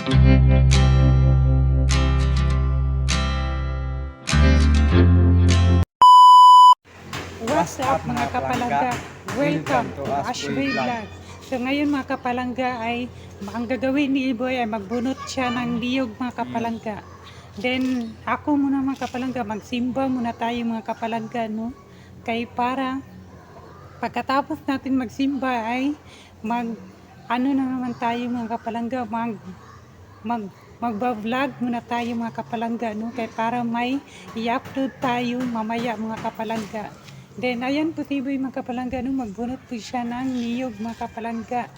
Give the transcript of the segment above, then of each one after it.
What's up mga kapalangga? Welcome to Ashboy Vlog. So ngayon mga kapalangga ay ang gagawin ni Iboy ay magbunot siya ng niyog mga kapalangga. Then ako muna mga kapalangga, magsimba muna tayo mga kapalangga, no? Kay para pagkatapos natin magsimba ay ano na naman tayo mga kapalangga, magba-vlog muna tayo mga kapalangga, no? Kaya para may i-upload tayo mamaya mga kapalangga. Then ayan po si Iboy mga kapalangga, no? Magbunot po siya ng niyog mga kapalangga.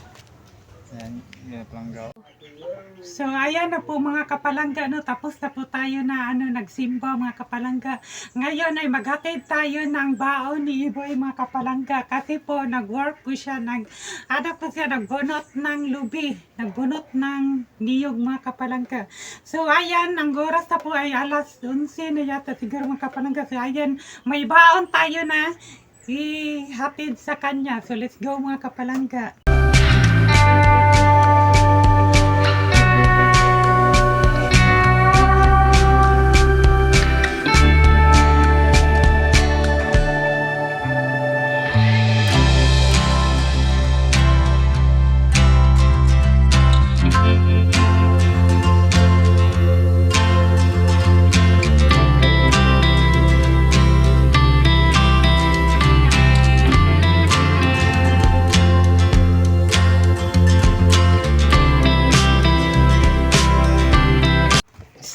Ayan, palangga. So ayan na po mga kapalangga, no? Tapos na po tayo na nagsimba mga kapalangga. Ngayon ay maghatid tayo ng baon ni Iboy mga kapalangga. Kasi po nag-work po siya, nagbunot ng lubi, nagbunot ng niyog mga kapalangga. So ayan, ang oras na po ay alas 11 na yata siguro mga kapalangga. So ayan, may baon tayo na ihatid sa kanya. So let's go mga kapalangga.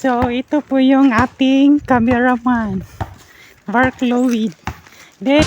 So, ito po yung ating cameraman, Mark Lloyd. Then,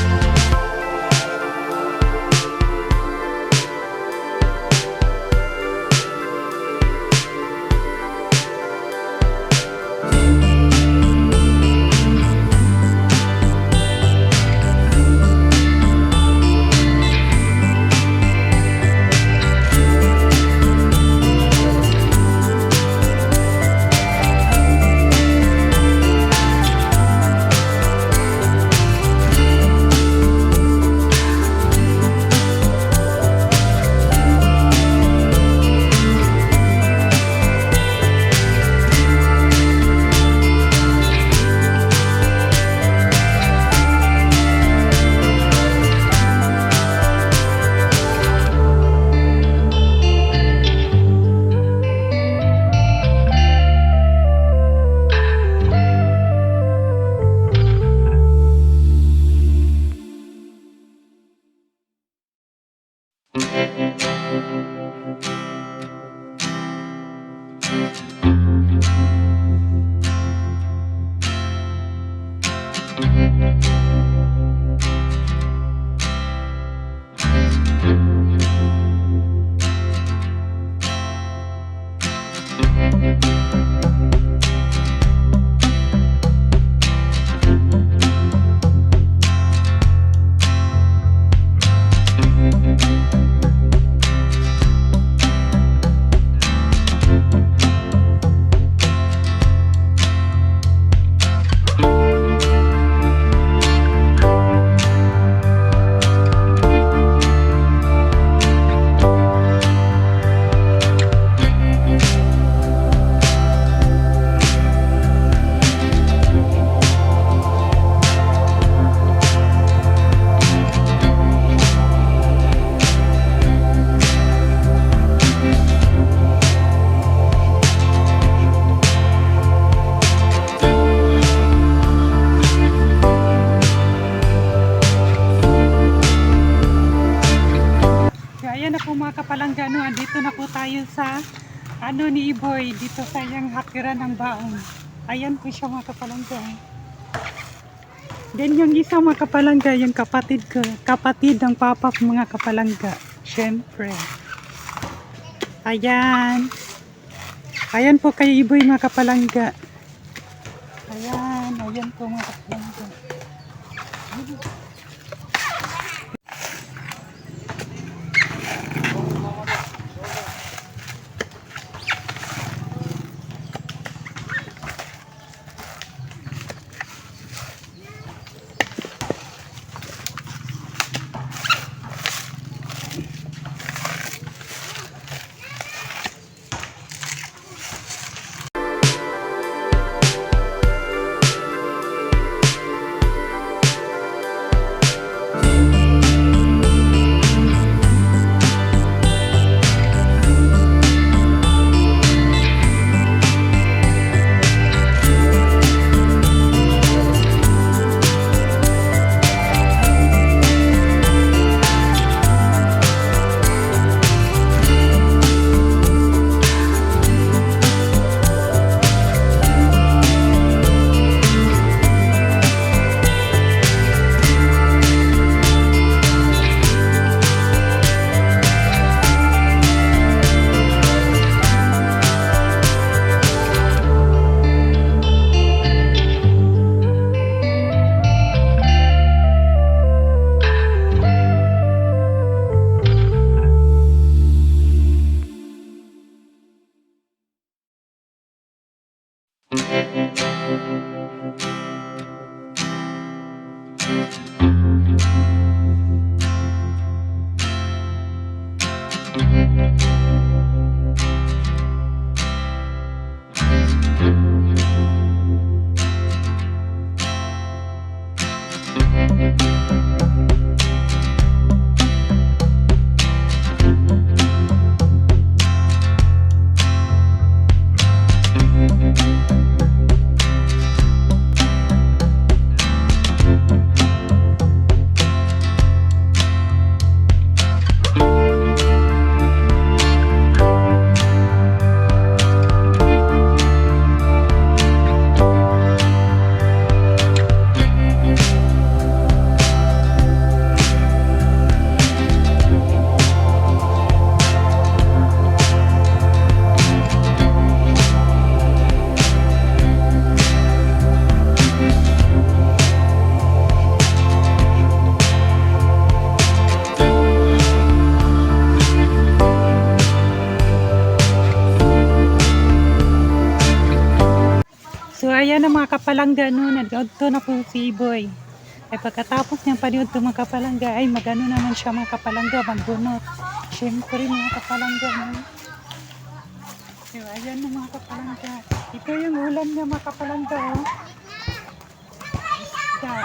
mga kapalangga, no, andito na po tayo sa ni Iboy, dito sa yung hakiran ng baon. Ayan po siya mga kapalangga. Then yung isa mga kapalangga, yung kapatid ng papa ko mga kapalangga, syempre. Ayan po kay Iboy mga kapalangga. Ayan po mga kapalangga. So ayan ang mga kapalangga no, nag-adto na po si Iboy. Ay pagkatapos niyang paniod to mga kapalangga, ay magano naman siya mga kapalangga, magbunot. Siyempre mga kapalangga no. So ayan ang mga kapalangga. Ito yung ulam niya mga kapalangga oh. Isda.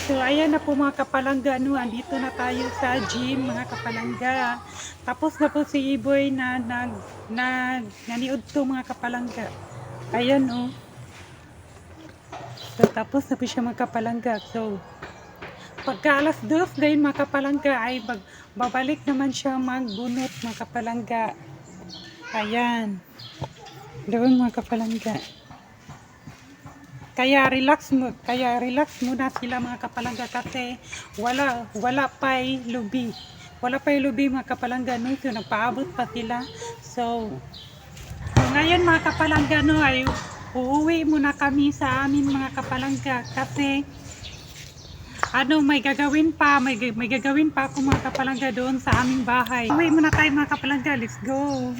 So ayan na po mga kapalangga no, andito na tayo sa gym mga kapalangga. Tapos na po si Iboy na naniod to mga kapalangga. Ayan oh. So tapos na po siya mga kapalangga. So pagka alas 2 dahil mga kapalangga ay babalik naman siya magbunot mga kapalangga. Ayan. Doon mga kapalangga. Kaya relax muna sila mga kapalangga kasi wala pa'y lubi. Wala pa'y lubi mga kapalangga no, so nagpaabot pa sila. So ngayon mga kapalangga no, ay uuwi muna kami sa amin mga kapalangga kasi may gagawin pa ako mga kapalangga doon sa aming bahay. Uuwi muna tayo mga kapalangga, let's go.